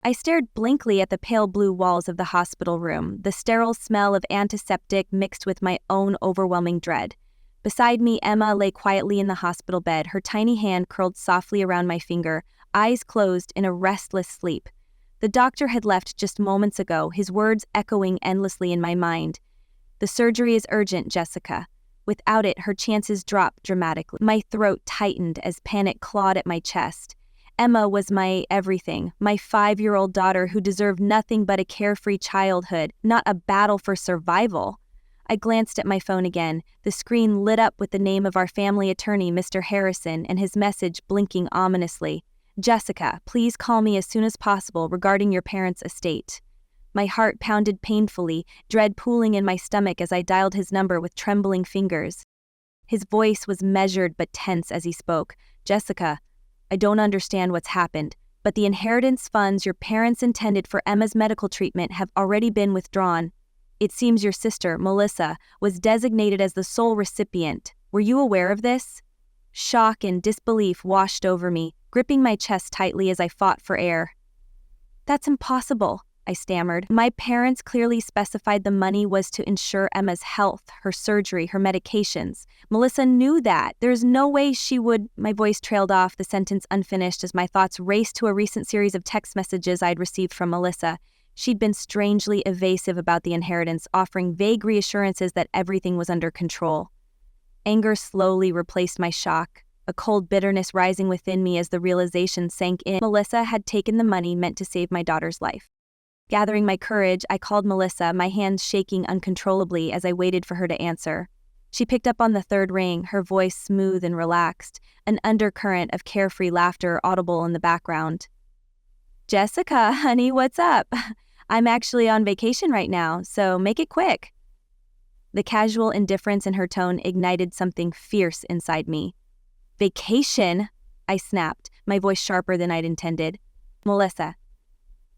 I stared blankly at the pale blue walls of the hospital room, the sterile smell of antiseptic mixed with my own overwhelming dread. Beside me, Emma lay quietly in the hospital bed, her tiny hand curled softly around my finger, eyes closed in a restless sleep. The doctor had left just moments ago, his words echoing endlessly in my mind. "The surgery is urgent, Jessica." Without it, her chances dropped dramatically. My throat tightened as panic clawed at my chest. Emma was my everything, my 5-year-old daughter who deserved nothing but a carefree childhood, not a battle for survival. I glanced at my phone again, the screen lit up with the name of our family attorney, Mr. Harrison, and his message blinking ominously. "Jessica, please call me as soon as possible regarding your parents' estate." My heart pounded painfully, dread pooling in my stomach as I dialed his number with trembling fingers. His voice was measured but tense as he spoke. "Jessica, I don't understand what's happened, but the inheritance funds your parents intended for Emma's medical treatment have already been withdrawn. It seems your sister, Melissa, was designated as the sole recipient. Were you aware of this?" Shock and disbelief washed over me, gripping my chest tightly as I fought for air. "That's impossible," I stammered. "My parents clearly specified the money was to ensure Emma's health, her surgery, her medications. Melissa knew that. There's no way she would—" My voice trailed off, the sentence unfinished as my thoughts raced to a recent series of text messages I'd received from Melissa. She'd been strangely evasive about the inheritance, offering vague reassurances that everything was under control. Anger slowly replaced my shock, a cold bitterness rising within me as the realization sank in. Melissa had taken the money meant to save my daughter's life. Gathering my courage, I called Melissa, my hands shaking uncontrollably as I waited for her to answer. She picked up on the third ring, her voice smooth and relaxed, an undercurrent of carefree laughter audible in the background. "Jessica, honey, what's up? I'm actually on vacation right now, so make it quick." The casual indifference in her tone ignited something fierce inside me. "Vacation?" I snapped, my voice sharper than I'd intended. "Melissa,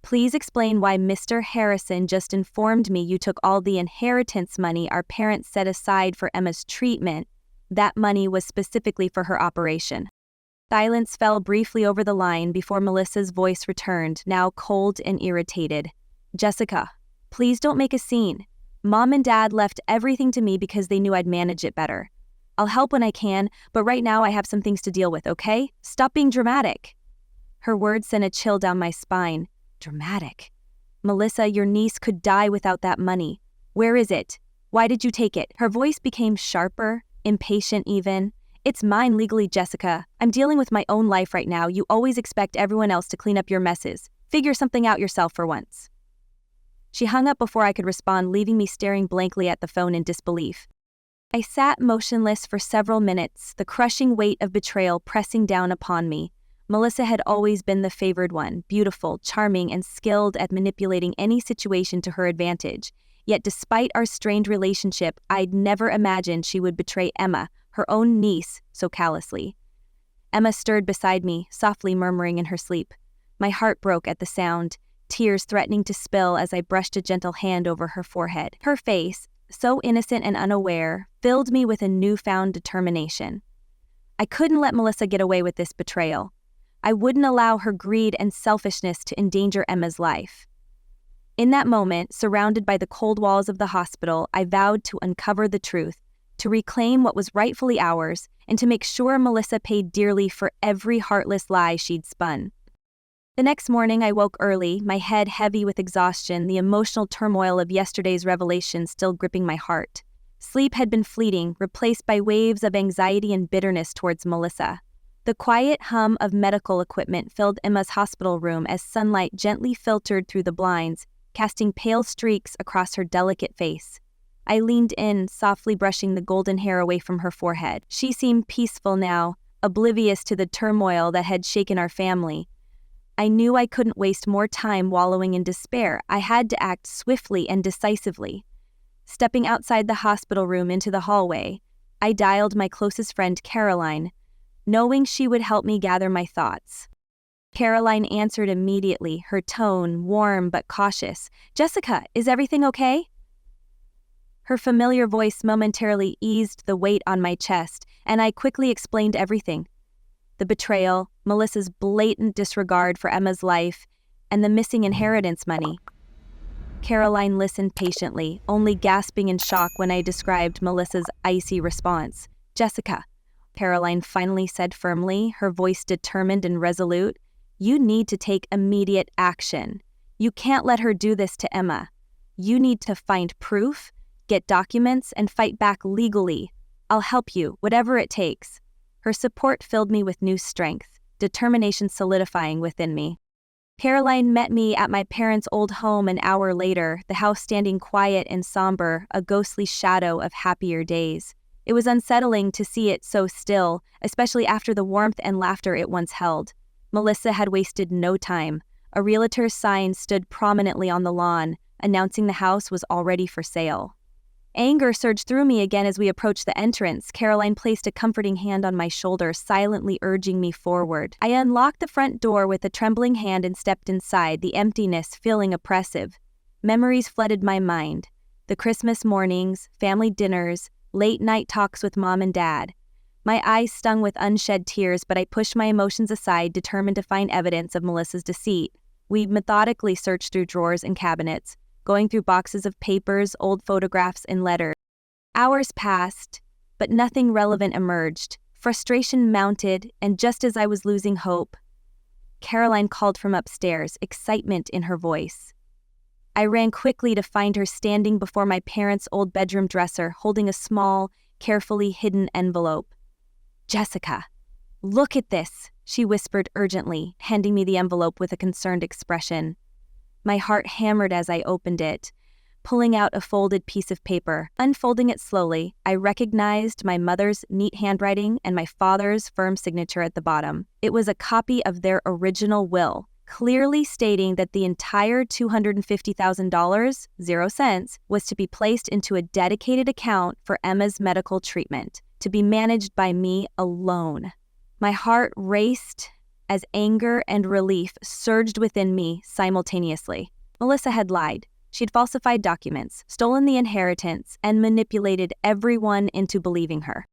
please explain why Mr. Harrison just informed me you took all the inheritance money our parents set aside for Emma's treatment. That money was specifically for her operation." Silence fell briefly over the line before Melissa's voice returned, now cold and irritated. "Jessica, please don't make a scene. Mom and Dad left everything to me because they knew I'd manage it better. I'll help when I can, but right now I have some things to deal with, okay? Stop being dramatic." Her words sent a chill down my spine. Dramatic. "Melissa, your niece could die without that money. Where is it? Why did you take it?" Her voice became sharper, impatient even. "It's mine legally, Jessica. I'm dealing with my own life right now. You always expect everyone else to clean up your messes. Figure something out yourself for once." She hung up before I could respond, leaving me staring blankly at the phone in disbelief. I sat motionless for several minutes, the crushing weight of betrayal pressing down upon me. Melissa had always been the favored one, beautiful, charming, and skilled at manipulating any situation to her advantage. Yet despite our strained relationship, I'd never imagined she would betray Emma, her own niece, so callously. Emma stirred beside me, softly murmuring in her sleep. My heart broke at the sound, tears threatening to spill as I brushed a gentle hand over her forehead. Her face, so innocent and unaware, filled me with a newfound determination. I couldn't let Melissa get away with this betrayal. I wouldn't allow her greed and selfishness to endanger Emma's life. In that moment, surrounded by the cold walls of the hospital, I vowed to uncover the truth, to reclaim what was rightfully ours, and to make sure Melissa paid dearly for every heartless lie she'd spun. The next morning, I woke early, my head heavy with exhaustion, the emotional turmoil of yesterday's revelation still gripping my heart. Sleep had been fleeting, replaced by waves of anxiety and bitterness towards Melissa. The quiet hum of medical equipment filled Emma's hospital room as sunlight gently filtered through the blinds, casting pale streaks across her delicate face. I leaned in, softly brushing the golden hair away from her forehead. She seemed peaceful now, oblivious to the turmoil that had shaken our family. I knew I couldn't waste more time wallowing in despair. I had to act swiftly and decisively. Stepping outside the hospital room into the hallway, I dialed my closest friend, Caroline, knowing she would help me gather my thoughts. Caroline answered immediately, her tone warm but cautious. "Jessica, is everything okay?" Her familiar voice momentarily eased the weight on my chest, and I quickly explained everything. The betrayal, Melissa's blatant disregard for Emma's life, and the missing inheritance money. Caroline listened patiently, only gasping in shock when I described Melissa's icy response. "Jessica," Caroline finally said firmly, her voice determined and resolute, "you need to take immediate action. You can't let her do this to Emma. You need to find proof, get documents, and fight back legally. I'll help you, whatever it takes." Her support filled me with new strength, determination solidifying within me. Caroline met me at my parents' old home an hour later, the house standing quiet and somber, a ghostly shadow of happier days. It was unsettling to see it so still, especially after the warmth and laughter it once held. Melissa had wasted no time. A realtor's sign stood prominently on the lawn, announcing the house was already for sale. Anger surged through me again as we approached the entrance. Caroline placed a comforting hand on my shoulder, silently urging me forward. I unlocked the front door with a trembling hand and stepped inside, the emptiness feeling oppressive. Memories flooded my mind. The Christmas mornings, family dinners, late-night talks with Mom and Dad. My eyes stung with unshed tears, but I pushed my emotions aside, determined to find evidence of Melissa's deceit. We methodically searched through drawers and cabinets, going through boxes of papers, old photographs, and letters. Hours passed, but nothing relevant emerged. Frustration mounted, and just as I was losing hope, Caroline called from upstairs, excitement in her voice. I ran quickly to find her standing before my parents' old bedroom dresser, holding a small, carefully hidden envelope. "Jessica, look at this," she whispered urgently, handing me the envelope with a concerned expression. My heart hammered as I opened it, pulling out a folded piece of paper. Unfolding it slowly, I recognized my mother's neat handwriting and my father's firm signature at the bottom. It was a copy of their original will, clearly stating that the entire $250,000, 0 cents, was to be placed into a dedicated account for Emma's medical treatment, to be managed by me alone. My heart raced as anger and relief surged within me simultaneously. Melissa had lied. She'd falsified documents, stolen the inheritance, and manipulated everyone into believing her.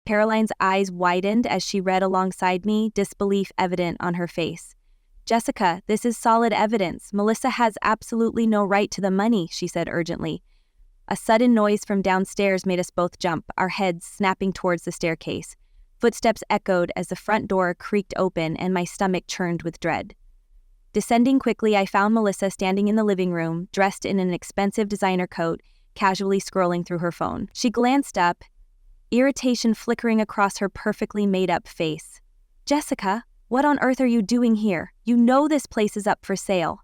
Caroline's eyes widened as she read alongside me, disbelief evident on her face. "Jessica, this is solid evidence. Melissa has absolutely no right to the money," she said urgently. A sudden noise from downstairs made us both jump, our heads snapping towards the staircase. Footsteps echoed as the front door creaked open and my stomach churned with dread. Descending quickly, I found Melissa standing in the living room, dressed in an expensive designer coat, casually scrolling through her phone. She glanced up, irritation flickering across her perfectly made-up face. "Jessica, what on earth are you doing here? You know this place is up for sale."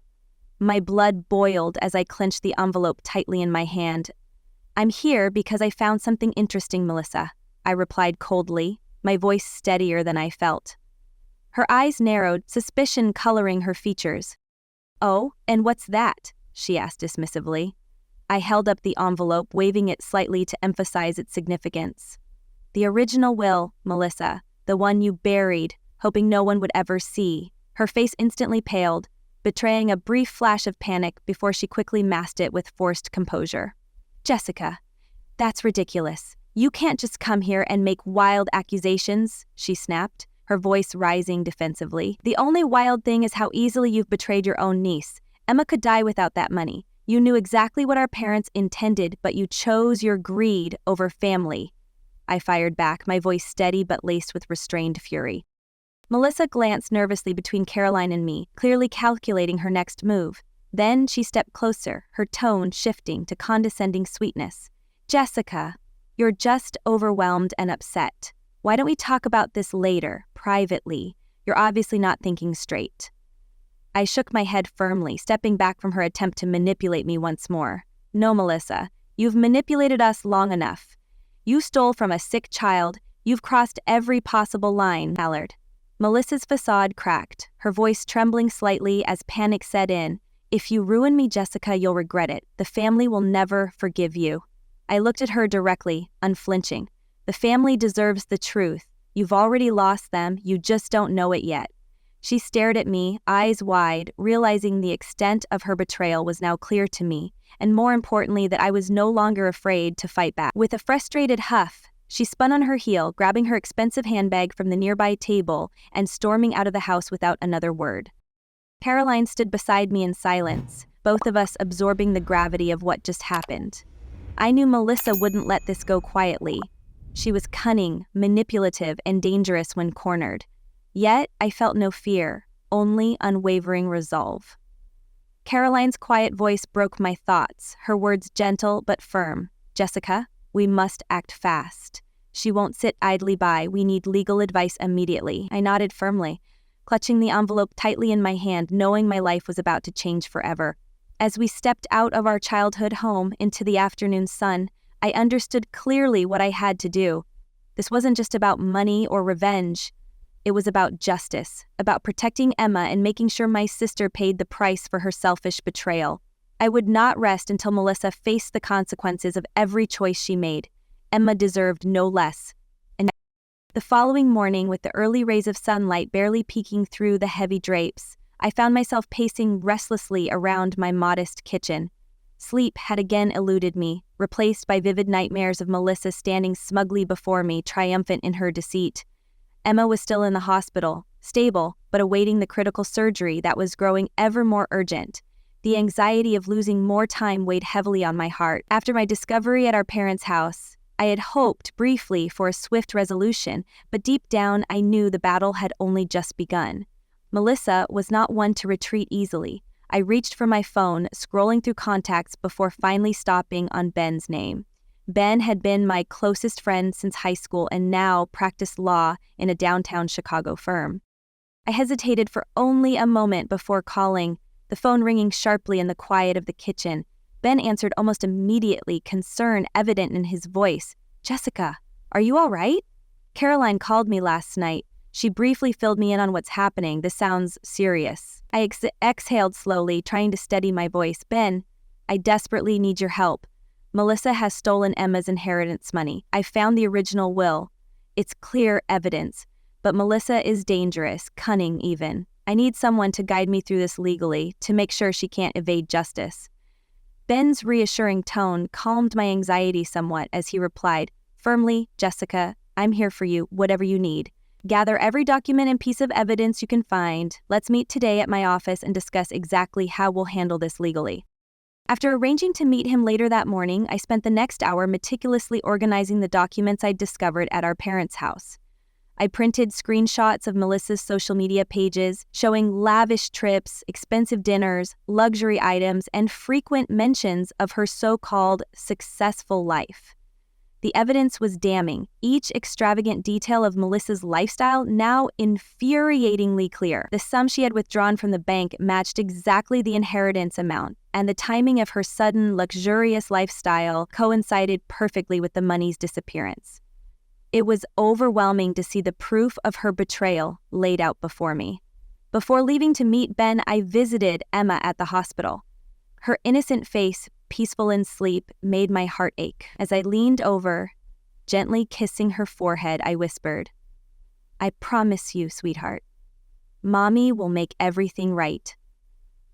My blood boiled as I clenched the envelope tightly in my hand. "I'm here because I found something interesting, Melissa," I replied coldly, my voice steadier than I felt. Her eyes narrowed, suspicion coloring her features. "Oh, and what's that?" she asked dismissively. I held up the envelope, waving it slightly to emphasize its significance. "The original will, Melissa, the one you buried, hoping no one would ever see." Her face instantly paled, betraying a brief flash of panic before she quickly masked it with forced composure. "Jessica, that's ridiculous. You can't just come here and make wild accusations," she snapped, her voice rising defensively. "The only wild thing is how easily you've betrayed your own niece. Emma could die without that money. You knew exactly what our parents intended, but you chose your greed over family." I fired back, my voice steady but laced with restrained fury. Melissa glanced nervously between Caroline and me, clearly calculating her next move. Then she stepped closer, her tone shifting to condescending sweetness. "Jessica, you're just overwhelmed and upset. Why don't we talk about this later, privately? You're obviously not thinking straight." I shook my head firmly, stepping back from her attempt to manipulate me once more. "No, Melissa, you've manipulated us long enough. You stole from a sick child. You've crossed every possible line, Allard." Melissa's facade cracked, her voice trembling slightly as panic set in. "If you ruin me, Jessica, you'll regret it. The family will never forgive you." I looked at her directly, unflinching. "The family deserves the truth. You've already lost them, you just don't know it yet." She stared at me, eyes wide, realizing the extent of her betrayal was now clear to me, and more importantly that I was no longer afraid to fight back. With a frustrated huff, she spun on her heel, grabbing her expensive handbag from the nearby table and storming out of the house without another word. Caroline stood beside me in silence, both of us absorbing the gravity of what just happened. I knew Melissa wouldn't let this go quietly. She was cunning, manipulative, and dangerous when cornered. Yet, I felt no fear, only unwavering resolve. Caroline's quiet voice broke my thoughts, her words gentle but firm. "Jessica, we must act fast. She won't sit idly by. We need legal advice immediately." I nodded firmly, clutching the envelope tightly in my hand, knowing my life was about to change forever. As we stepped out of our childhood home into the afternoon sun, I understood clearly what I had to do. This wasn't just about money or revenge. It was about justice, about protecting Emma and making sure my sister paid the price for her selfish betrayal. I would not rest until Melissa faced the consequences of every choice she made. Emma deserved no less. And the following morning, with the early rays of sunlight barely peeking through the heavy drapes, I found myself pacing restlessly around my modest kitchen. Sleep had again eluded me, replaced by vivid nightmares of Melissa standing smugly before me, triumphant in her deceit. Emma was still in the hospital, stable, but awaiting the critical surgery that was growing ever more urgent. The anxiety of losing more time weighed heavily on my heart. After my discovery at our parents' house, I had hoped briefly for a swift resolution, but deep down I knew the battle had only just begun. Melissa was not one to retreat easily. I reached for my phone, scrolling through contacts before finally stopping on Ben's name. Ben had been my closest friend since high school and now practiced law in a downtown Chicago firm. I hesitated for only a moment before calling, the phone ringing sharply in the quiet of the kitchen. Ben answered almost immediately, concern evident in his voice. "Jessica, are you all right? Caroline called me last night. She briefly filled me in on what's happening. This sounds serious." I exhaled slowly, trying to steady my voice. "Ben, I desperately need your help. Melissa has stolen Emma's inheritance money. I found the original will. It's clear evidence, but Melissa is dangerous, cunning even. I need someone to guide me through this legally, to make sure she can't evade justice." Ben's reassuring tone calmed my anxiety somewhat as he replied, firmly, "Jessica, I'm here for you, whatever you need. Gather every document and piece of evidence you can find. Let's meet today at my office and discuss exactly how we'll handle this legally." After arranging to meet him later that morning, I spent the next hour meticulously organizing the documents I'd discovered at our parents' house. I printed screenshots of Melissa's social media pages, showing lavish trips, expensive dinners, luxury items, and frequent mentions of her so-called successful life. The evidence was damning, each extravagant detail of Melissa's lifestyle now infuriatingly clear. The sum she had withdrawn from the bank matched exactly the inheritance amount, and the timing of her sudden, luxurious lifestyle coincided perfectly with the money's disappearance. It was overwhelming to see the proof of her betrayal laid out before me. Before leaving to meet Ben, I visited Emma at the hospital. Her innocent face, peaceful in sleep, made my heart ache. As I leaned over, gently kissing her forehead, I whispered, "I promise you, sweetheart, Mommy will make everything right.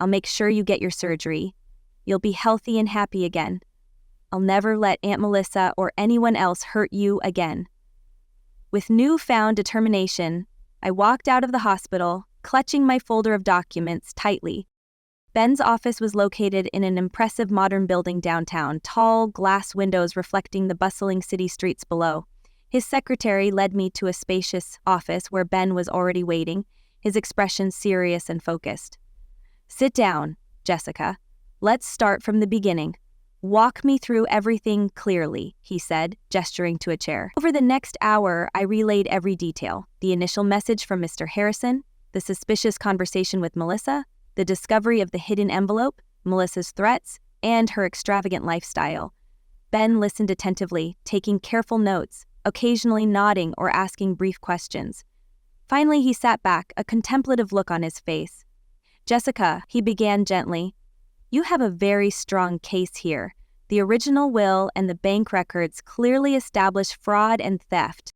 I'll make sure you get your surgery. You'll be healthy and happy again. I'll never let Aunt Melissa or anyone else hurt you again." With newfound determination, I walked out of the hospital, clutching my folder of documents tightly. Ben's office was located in an impressive modern building downtown, tall glass windows reflecting the bustling city streets below. His secretary led me to a spacious office where Ben was already waiting, his expression serious and focused. "Sit down, Jessica. Let's start from the beginning. Walk me through everything clearly," he said, gesturing to a chair. Over the next hour, I relayed every detail: the initial message from Mr. Harrison, the suspicious conversation with Melissa, the discovery of the hidden envelope, Melissa's threats, and her extravagant lifestyle. Ben listened attentively, taking careful notes, occasionally nodding or asking brief questions. Finally, he sat back, a contemplative look on his face. "Jessica," he began gently, "you have a very strong case here. The original will and the bank records clearly establish fraud and theft.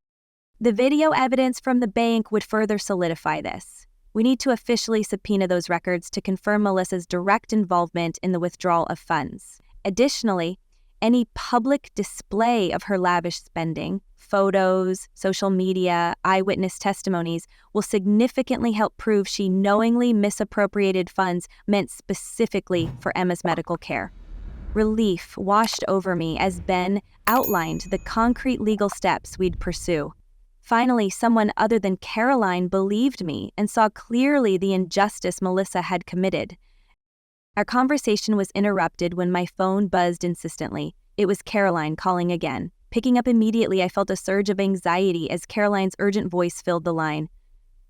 The video evidence from the bank would further solidify this. We need to officially subpoena those records to confirm Melissa's direct involvement in the withdrawal of funds. Additionally, any public display of her lavish spending, photos, social media, eyewitness testimonies will significantly help prove she knowingly misappropriated funds meant specifically for Emma's medical care. Relief washed over me as Ben outlined the concrete legal steps we'd pursue. Finally, someone other than Caroline believed me and saw clearly the injustice Melissa had committed. Our conversation was interrupted when my phone buzzed insistently. It was Caroline calling again. Picking up immediately, I felt a surge of anxiety as Caroline's urgent voice filled the line.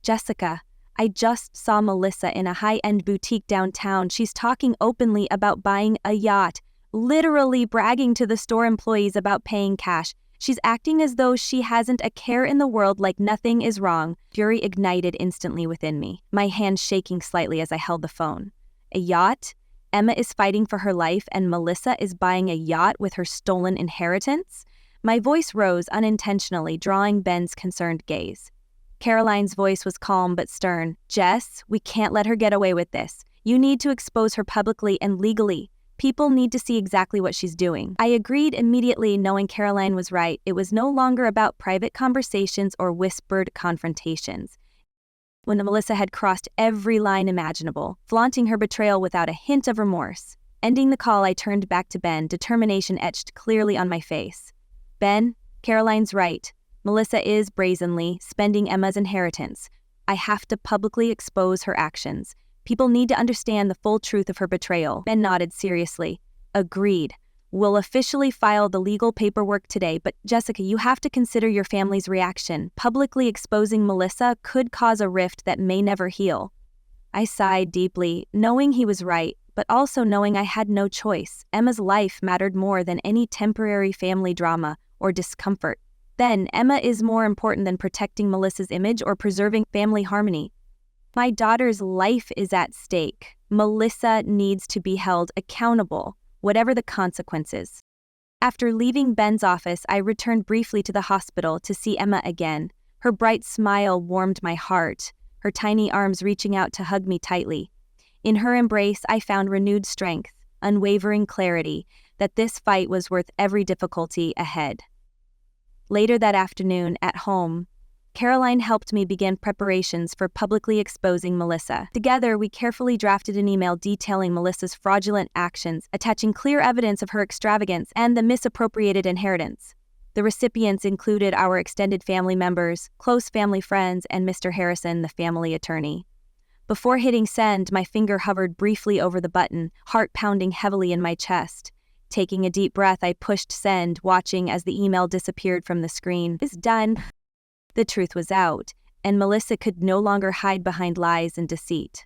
"Jessica, I just saw Melissa in a high-end boutique downtown. She's talking openly about buying a yacht, literally bragging to the store employees about paying cash. She's acting as though she hasn't a care in the world, like nothing is wrong." Fury ignited instantly within me, my hand shaking slightly as I held the phone. A yacht? Emma is fighting for her life and Melissa is buying a yacht with her stolen inheritance? My voice rose unintentionally, drawing Ben's concerned gaze. Caroline's voice was calm but stern. "Jess, we can't let her get away with this. You need to expose her publicly and legally. People need to see exactly what she's doing." I agreed immediately, knowing Caroline was right. It was no longer about private conversations or whispered confrontations. When Melissa had crossed every line imaginable, flaunting her betrayal without a hint of remorse. Ending the call, I turned back to Ben, determination etched clearly on my face. "Ben, Caroline's right. Melissa is brazenly spending Emma's inheritance. I have to publicly expose her actions. People need to understand the full truth of her betrayal." Ben nodded seriously. "Agreed. We'll officially file the legal paperwork today, but Jessica, you have to consider your family's reaction. Publicly exposing Melissa could cause a rift that may never heal." I sighed deeply, knowing he was right, but also knowing I had no choice. Emma's life mattered more than any temporary family drama or discomfort. Then, Emma is more important than protecting Melissa's image or preserving family harmony. My daughter's life is at stake. Melissa needs to be held accountable, whatever the consequences. After leaving Ben's office, I returned briefly to the hospital to see Emma again. Her bright smile warmed my heart, her tiny arms reaching out to hug me tightly. In her embrace, I found renewed strength, unwavering clarity that this fight was worth every difficulty ahead. Later that afternoon, at home, Caroline helped me begin preparations for publicly exposing Melissa. Together, we carefully drafted an email detailing Melissa's fraudulent actions, attaching clear evidence of her extravagance and the misappropriated inheritance. The recipients included our extended family members, close family friends, and Mr. Harrison, the family attorney. Before hitting send, my finger hovered briefly over the button, heart pounding heavily in my chest. Taking a deep breath, I pushed send, watching as the email disappeared from the screen. "It's done." The truth was out, and Melissa could no longer hide behind lies and deceit.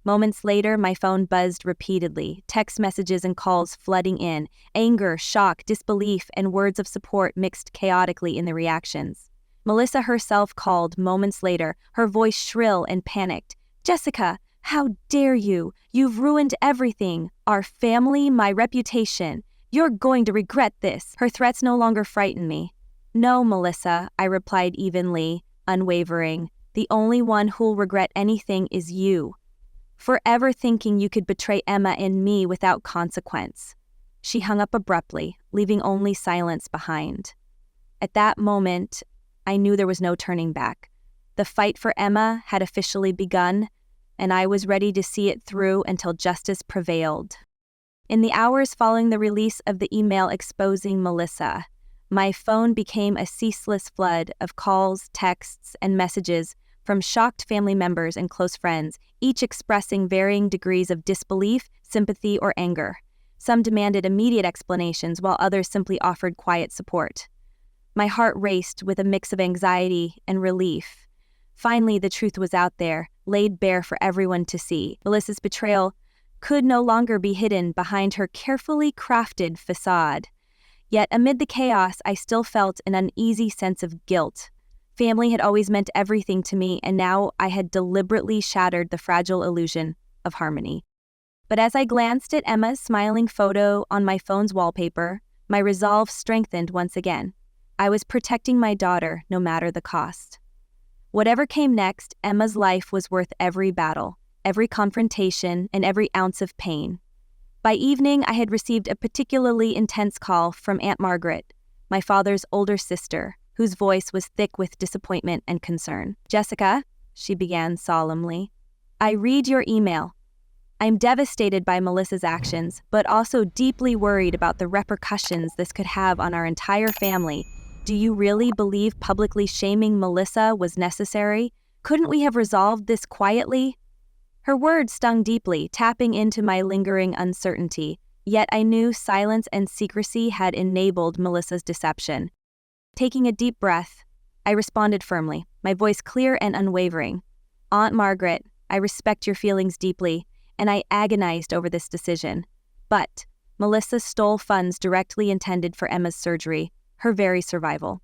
Moments later, my phone buzzed repeatedly, text messages and calls flooding in. Anger, shock, disbelief, and words of support mixed chaotically in the reactions. Melissa herself called moments later, her voice shrill and panicked. "Jessica, how dare you? You've ruined everything. Our family, my reputation. You're going to regret this." Her threats no longer frightened me. "No, Melissa," I replied evenly, unwavering. "The only one who'll regret anything is you. Forever thinking you could betray Emma and me without consequence." She hung up abruptly, leaving only silence behind. At that moment, I knew there was no turning back. The fight for Emma had officially begun, and I was ready to see it through until justice prevailed. In the hours following the release of the email exposing Melissa, my phone became a ceaseless flood of calls, texts, and messages from shocked family members and close friends, each expressing varying degrees of disbelief, sympathy, or anger. Some demanded immediate explanations, while others simply offered quiet support. My heart raced with a mix of anxiety and relief. Finally, the truth was out there, laid bare for everyone to see. Melissa's betrayal could no longer be hidden behind her carefully crafted facade. Yet amid the chaos, I still felt an uneasy sense of guilt. Family had always meant everything to me, and now I had deliberately shattered the fragile illusion of harmony. But as I glanced at Emma's smiling photo on my phone's wallpaper, my resolve strengthened once again. I was protecting my daughter, no matter the cost. Whatever came next, Emma's life was worth every battle, every confrontation, and every ounce of pain. By evening, I had received a particularly intense call from Aunt Margaret, my father's older sister, whose voice was thick with disappointment and concern. "Jessica," she began solemnly, "I read your email. I'm devastated by Melissa's actions, but also deeply worried about the repercussions this could have on our entire family. Do you really believe publicly shaming Melissa was necessary? Couldn't we have resolved this quietly?" Her words stung deeply, tapping into my lingering uncertainty, yet I knew silence and secrecy had enabled Melissa's deception. Taking a deep breath, I responded firmly, my voice clear and unwavering. "Aunt Margaret, I respect your feelings deeply, and I agonized over this decision. But Melissa stole funds directly intended for Emma's surgery, her very survival.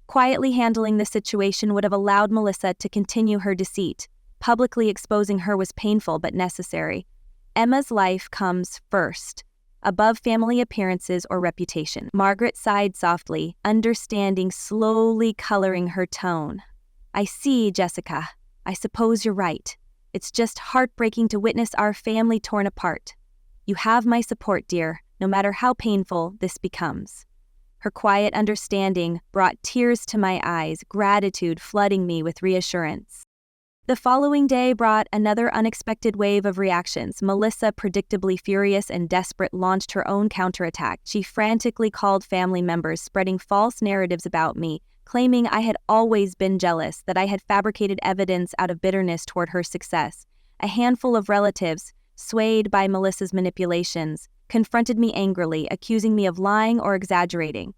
Quietly handling the situation would have allowed Melissa to continue her deceit. Publicly exposing her was painful but necessary. Emma's life comes first, above family appearances or reputation." Margaret sighed softly, understanding slowly coloring her tone. "I see, Jessica. I suppose you're right. It's just heartbreaking to witness our family torn apart. You have my support, dear, no matter how painful this becomes." Her quiet understanding brought tears to my eyes, gratitude flooding me with reassurance. The following day brought another unexpected wave of reactions. Melissa, predictably furious and desperate, launched her own counterattack. She frantically called family members, spreading false narratives about me, claiming I had always been jealous, that I had fabricated evidence out of bitterness toward her success. A handful of relatives, swayed by Melissa's manipulations, confronted me angrily, accusing me of lying or exaggerating.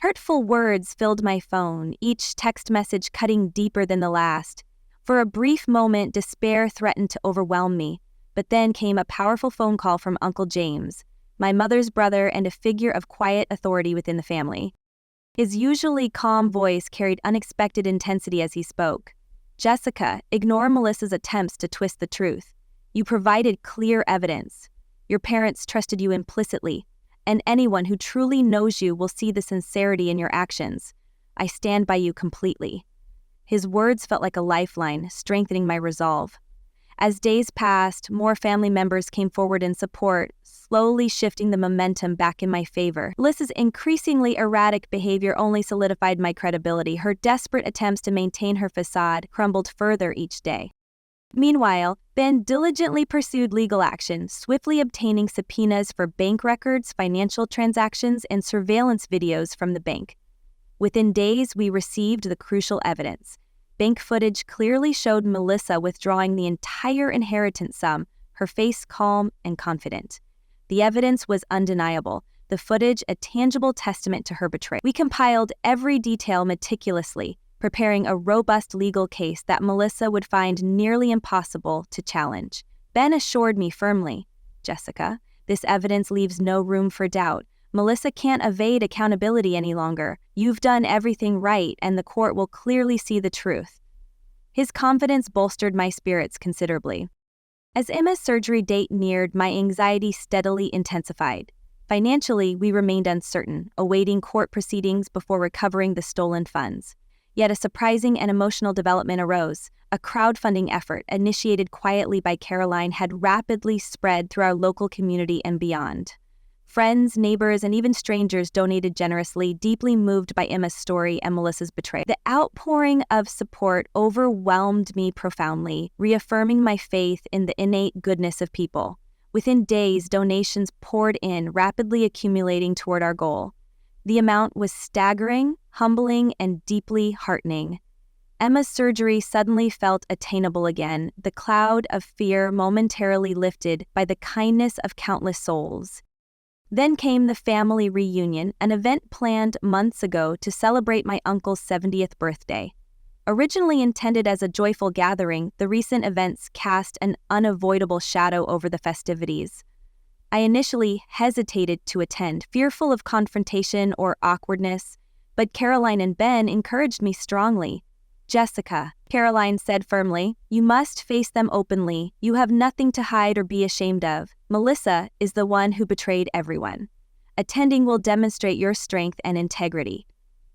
Hurtful words filled my phone, each text message cutting deeper than the last. For a brief moment, despair threatened to overwhelm me, but then came a powerful phone call from Uncle James, my mother's brother and a figure of quiet authority within the family. His usually calm voice carried unexpected intensity as he spoke. "Jessica, ignore Melissa's attempts to twist the truth. You provided clear evidence. Your parents trusted you implicitly, and anyone who truly knows you will see the sincerity in your actions. I stand by you completely." His words felt like a lifeline, strengthening my resolve. As days passed, more family members came forward in support, slowly shifting the momentum back in my favor. Melissa's increasingly erratic behavior only solidified my credibility. Her desperate attempts to maintain her facade crumbled further each day. Meanwhile, Ben diligently pursued legal action, swiftly obtaining subpoenas for bank records, financial transactions, and surveillance videos from the bank. Within days, we received the crucial evidence. Bank footage clearly showed Melissa withdrawing the entire inheritance sum, her face calm and confident. The evidence was undeniable, the footage a tangible testament to her betrayal. We compiled every detail meticulously, preparing a robust legal case that Melissa would find nearly impossible to challenge. Ben assured me firmly, "Jessica, this evidence leaves no room for doubt. Melissa can't evade accountability any longer. You've done everything right, and the court will clearly see the truth." His confidence bolstered my spirits considerably. As Emma's surgery date neared, my anxiety steadily intensified. Financially, we remained uncertain, awaiting court proceedings before recovering the stolen funds. Yet a surprising and emotional development arose. A crowdfunding effort, initiated quietly by Caroline, had rapidly spread through our local community and beyond. Friends, neighbors, and even strangers donated generously, deeply moved by Emma's story and Melissa's betrayal. The outpouring of support overwhelmed me profoundly, reaffirming my faith in the innate goodness of people. Within days, donations poured in, rapidly accumulating toward our goal. The amount was staggering, humbling, and deeply heartening. Emma's surgery suddenly felt attainable again, the cloud of fear momentarily lifted by the kindness of countless souls. Then came the family reunion, an event planned months ago to celebrate my uncle's 70th birthday. Originally intended as a joyful gathering, the recent events cast an unavoidable shadow over the festivities. I initially hesitated to attend, fearful of confrontation or awkwardness, but Caroline and Ben encouraged me strongly. "Jessica," Caroline said firmly, "you must face them openly. You have nothing to hide or be ashamed of. Melissa is the one who betrayed everyone. Attending will demonstrate your strength and integrity."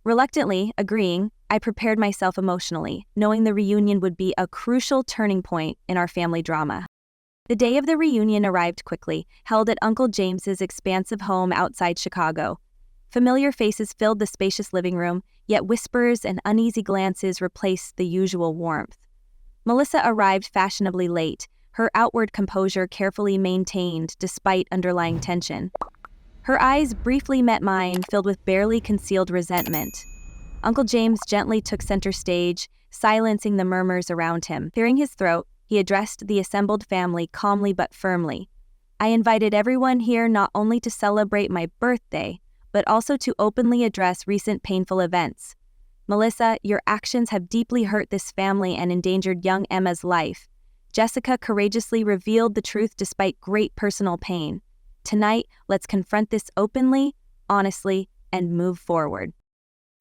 Reluctantly agreeing, I prepared myself emotionally, knowing the reunion would be a crucial turning point in our family drama. The day of the reunion arrived quickly, held at Uncle James's expansive home outside Chicago. Familiar faces filled the spacious living room, yet whispers and uneasy glances replaced the usual warmth. Melissa arrived fashionably late, her outward composure carefully maintained despite underlying tension. Her eyes briefly met mine, filled with barely concealed resentment. Uncle James gently took center stage, silencing the murmurs around him. Clearing his throat, he addressed the assembled family calmly but firmly. I invited everyone here not only to celebrate my birthday, but also to openly address recent painful events. Melissa, your actions have deeply hurt this family and endangered young Emma's life. Jessica courageously revealed the truth despite great personal pain. Tonight, let's confront this openly, honestly, and move forward.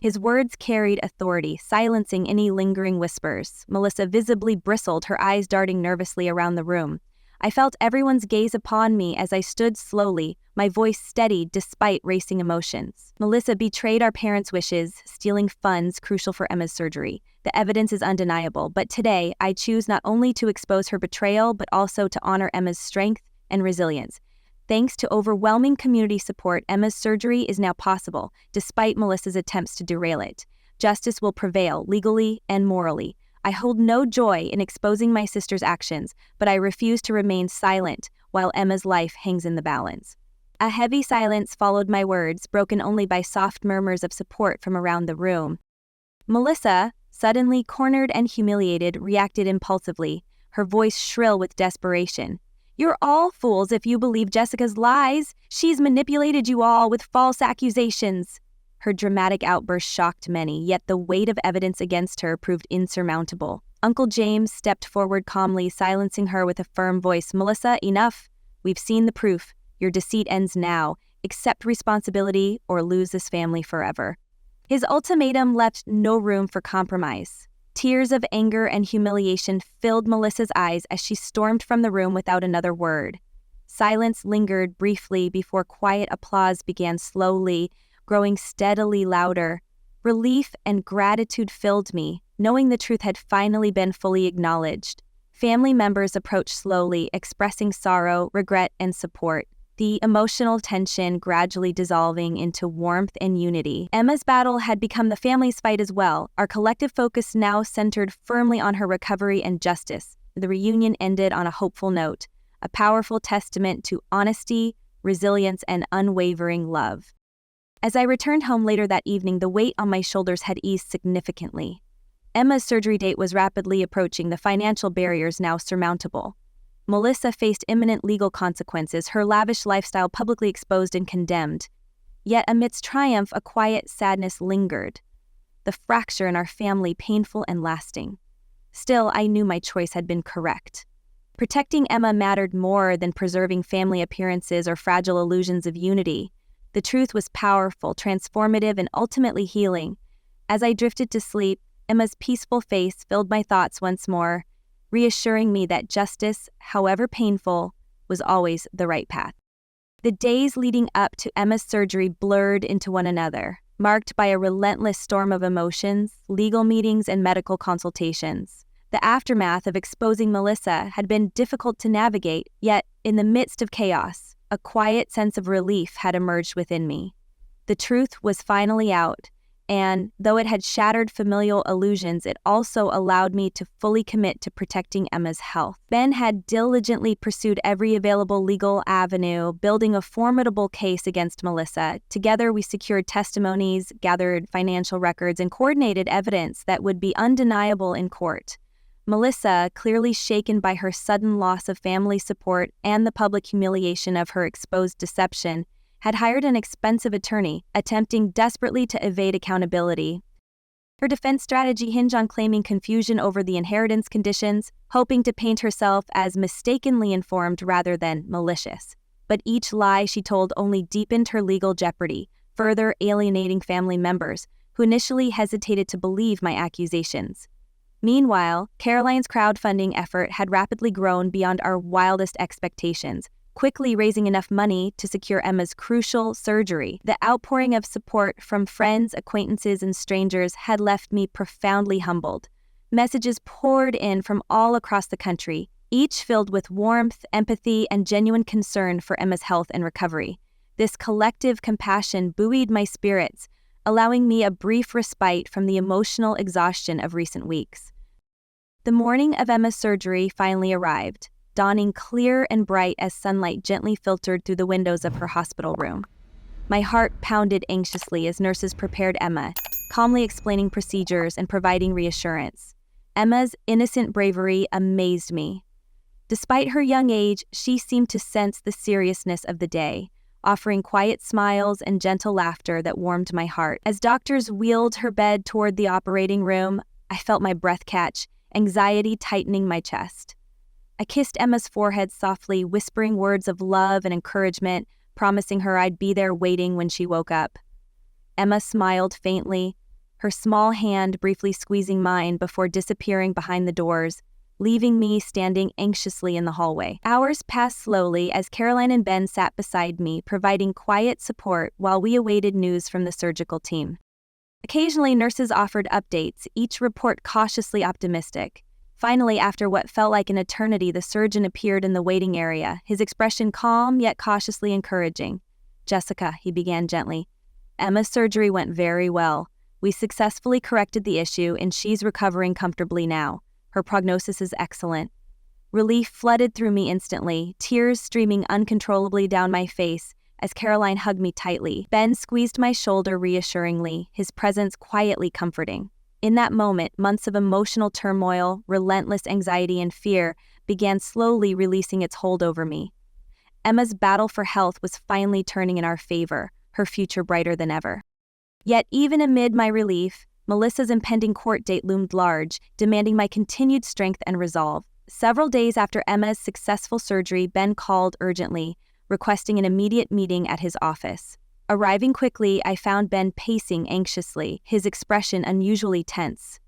His words carried authority, silencing any lingering whispers. Melissa visibly bristled, her eyes darting nervously around the room. I felt everyone's gaze upon me as I stood slowly, my voice steady despite racing emotions. Melissa betrayed our parents' wishes, stealing funds crucial for Emma's surgery. The evidence is undeniable, but today I choose not only to expose her betrayal, but also to honor Emma's strength and resilience. Thanks to overwhelming community support, Emma's surgery is now possible, despite Melissa's attempts to derail it. Justice will prevail, legally and morally. I hold no joy in exposing my sister's actions, but I refuse to remain silent while Emma's life hangs in the balance. A heavy silence followed my words, broken only by soft murmurs of support from around the room. Melissa, suddenly cornered and humiliated, reacted impulsively, her voice shrill with desperation. You're all fools if you believe Jessica's lies. She's manipulated you all with false accusations. Her dramatic outburst shocked many, yet the weight of evidence against her proved insurmountable. Uncle James stepped forward calmly, silencing her with a firm voice. Melissa, enough. We've seen the proof. Your deceit ends now. Accept responsibility or lose this family forever. His ultimatum left no room for compromise. Tears of anger and humiliation filled Melissa's eyes as she stormed from the room without another word. Silence lingered briefly before quiet applause began slowly, growing steadily louder. Relief and gratitude filled me, knowing the truth had finally been fully acknowledged. Family members approached slowly, expressing sorrow, regret, and support, the emotional tension gradually dissolving into warmth and unity. Emma's battle had become the family's fight as well, our collective focus now centered firmly on her recovery and justice. The reunion ended on a hopeful note, a powerful testament to honesty, resilience, and unwavering love. As I returned home later that evening, the weight on my shoulders had eased significantly. Emma's surgery date was rapidly approaching, the financial barriers now surmountable. Melissa faced imminent legal consequences, her lavish lifestyle publicly exposed and condemned. Yet amidst triumph, a quiet sadness lingered, the fracture in our family painful and lasting. Still, I knew my choice had been correct. Protecting Emma mattered more than preserving family appearances or fragile illusions of unity. The truth was powerful, transformative, and ultimately healing. As I drifted to sleep, Emma's peaceful face filled my thoughts once more, reassuring me that justice, however painful, was always the right path. The days leading up to Emma's surgery blurred into one another, marked by a relentless storm of emotions, legal meetings, and medical consultations. The aftermath of exposing Melissa had been difficult to navigate, yet, in the midst of chaos, a quiet sense of relief had emerged within me. The truth was finally out, and, though it had shattered familial illusions, it also allowed me to fully commit to protecting Emma's health. Ben had diligently pursued every available legal avenue, building a formidable case against Melissa. Together, we secured testimonies, gathered financial records, and coordinated evidence that would be undeniable in court. Melissa, clearly shaken by her sudden loss of family support and the public humiliation of her exposed deception, had hired an expensive attorney, attempting desperately to evade accountability. Her defense strategy hinged on claiming confusion over the inheritance conditions, hoping to paint herself as mistakenly informed rather than malicious. But each lie she told only deepened her legal jeopardy, further alienating family members, who initially hesitated to believe my accusations. Meanwhile, Caroline's crowdfunding effort had rapidly grown beyond our wildest expectations, quickly raising enough money to secure Emma's crucial surgery. The outpouring of support from friends, acquaintances, and strangers had left me profoundly humbled. Messages poured in from all across the country, each filled with warmth, empathy, and genuine concern for Emma's health and recovery. This collective compassion buoyed my spirits, allowing me a brief respite from the emotional exhaustion of recent weeks. The morning of Emma's surgery finally arrived, dawning clear and bright as sunlight gently filtered through the windows of her hospital room. My heart pounded anxiously as nurses prepared Emma, calmly explaining procedures and providing reassurance. Emma's innocent bravery amazed me. Despite her young age, she seemed to sense the seriousness of the day, offering quiet smiles and gentle laughter that warmed my heart. As doctors wheeled her bed toward the operating room, I felt my breath catch, anxiety tightening my chest. I kissed Emma's forehead softly, whispering words of love and encouragement, promising her I'd be there waiting when she woke up. Emma smiled faintly, her small hand briefly squeezing mine before disappearing behind the doors, leaving me standing anxiously in the hallway. Hours passed slowly as Caroline and Ben sat beside me, providing quiet support while we awaited news from the surgical team. Occasionally, nurses offered updates, each report cautiously optimistic. Finally, after what felt like an eternity, the surgeon appeared in the waiting area, his expression calm yet cautiously encouraging. "Jessica," he began gently, "Emma's surgery went very well. We successfully corrected the issue and she's recovering comfortably now. Her prognosis is excellent." Relief flooded through me instantly, tears streaming uncontrollably down my face as Caroline hugged me tightly. Ben squeezed my shoulder reassuringly, his presence quietly comforting. In that moment, months of emotional turmoil, relentless anxiety, and fear began slowly releasing its hold over me. Emma's battle for health was finally turning in our favor, her future brighter than ever. Yet even amid my relief, Melissa's impending court date loomed large, demanding my continued strength and resolve. Several days after Emma's successful surgery, Ben called urgently, requesting an immediate meeting at his office. Arriving quickly, I found Ben pacing anxiously, his expression unusually tense.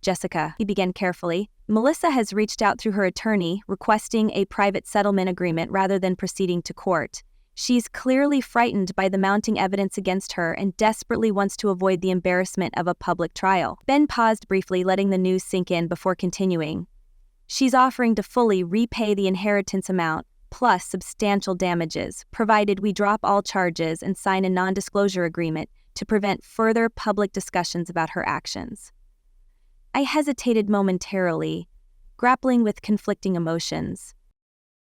"Jessica," he began carefully, "Melissa has reached out through her attorney, requesting a private settlement agreement rather than proceeding to court. She's clearly frightened by the mounting evidence against her and desperately wants to avoid the embarrassment of a public trial." Ben paused briefly, letting the news sink in before continuing. "She's offering to fully repay the inheritance amount, plus substantial damages, provided we drop all charges and sign a non-disclosure agreement to prevent further public discussions about her actions." I hesitated momentarily, grappling with conflicting emotions.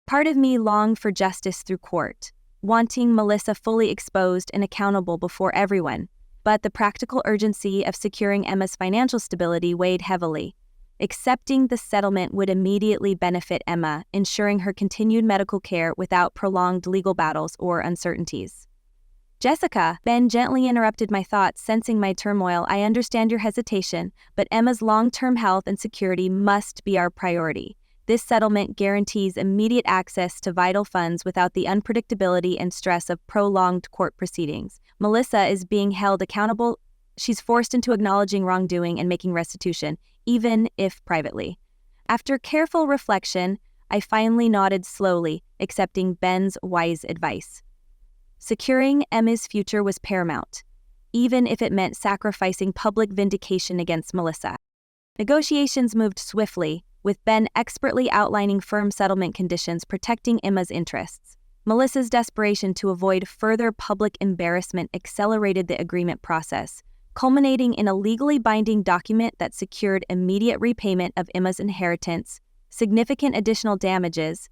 Part of me longed for justice through court, wanting Melissa fully exposed and accountable before everyone, but the practical urgency of securing Emma's financial stability weighed heavily. Accepting the settlement would immediately benefit Emma, ensuring her continued medical care without prolonged legal battles or uncertainties. "Jessica," Ben gently interrupted my thoughts, sensing my turmoil. "I understand your hesitation, but Emma's long-term health and security must be our priority. This settlement guarantees immediate access to vital funds without the unpredictability and stress of prolonged court proceedings. Melissa is being held accountable. She's forced into acknowledging wrongdoing and making restitution, even if privately." After careful reflection, I finally nodded slowly, accepting Ben's wise advice. Securing Emma's future was paramount, even if it meant sacrificing public vindication against Melissa. Negotiations moved swiftly, with Ben expertly outlining firm settlement conditions protecting Emma's interests. Melissa's desperation to avoid further public embarrassment accelerated the agreement process, culminating in a legally binding document that secured immediate repayment of Emma's inheritance, significant additional damages,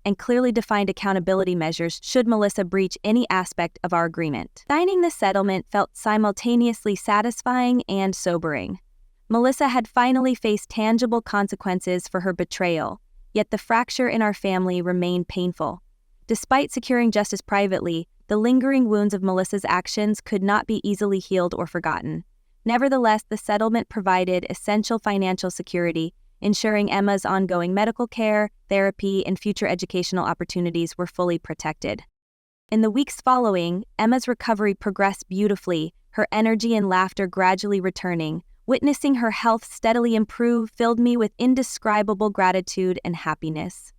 and clearly defined accountability measures should Melissa breach any aspect of our agreement. Signing the settlement felt simultaneously satisfying and sobering. Melissa had finally faced tangible consequences for her betrayal, yet the fracture in our family remained painful. Despite securing justice privately, the lingering wounds of Melissa's actions could not be easily healed or forgotten. Nevertheless, the settlement provided essential financial security, ensuring Emma's ongoing medical care, therapy, and future educational opportunities were fully protected. In the weeks following, Emma's recovery progressed beautifully, her energy and laughter gradually returning. Witnessing her health steadily improve filled me with indescribable gratitude and happiness.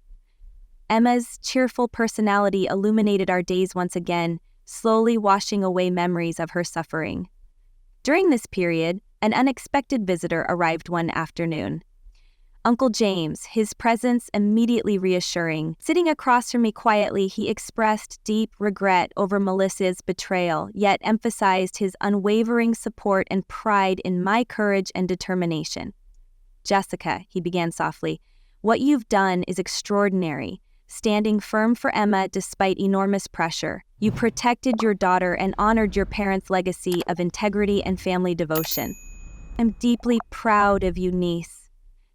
Emma's cheerful personality illuminated our days once again, slowly washing away memories of her suffering. During this period, an unexpected visitor arrived one afternoon. Uncle James, his presence immediately reassuring. Sitting across from me quietly, he expressed deep regret over Melissa's betrayal, yet emphasized his unwavering support and pride in my courage and determination. "Jessica," he began softly, "what you've done is extraordinary. Standing firm for Emma despite enormous pressure, you protected your daughter and honored your parents' legacy of integrity and family devotion. I'm deeply proud of you, niece."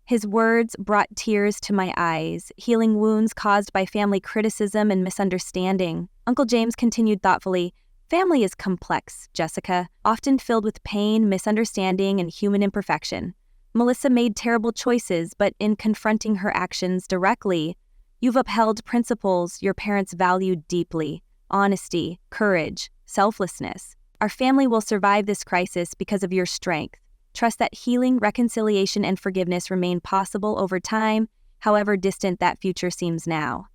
His words brought tears to my eyes, healing wounds caused by family criticism and misunderstanding. Uncle James continued thoughtfully, "Family is complex, Jessica, often filled with pain, misunderstanding, and human imperfection. Melissa made terrible choices, but in confronting her actions directly, you've upheld principles your parents valued deeply: honesty, courage, selflessness. Our family will survive this crisis because of your strength. Trust that healing, reconciliation, and forgiveness remain possible over time, however distant that future seems now."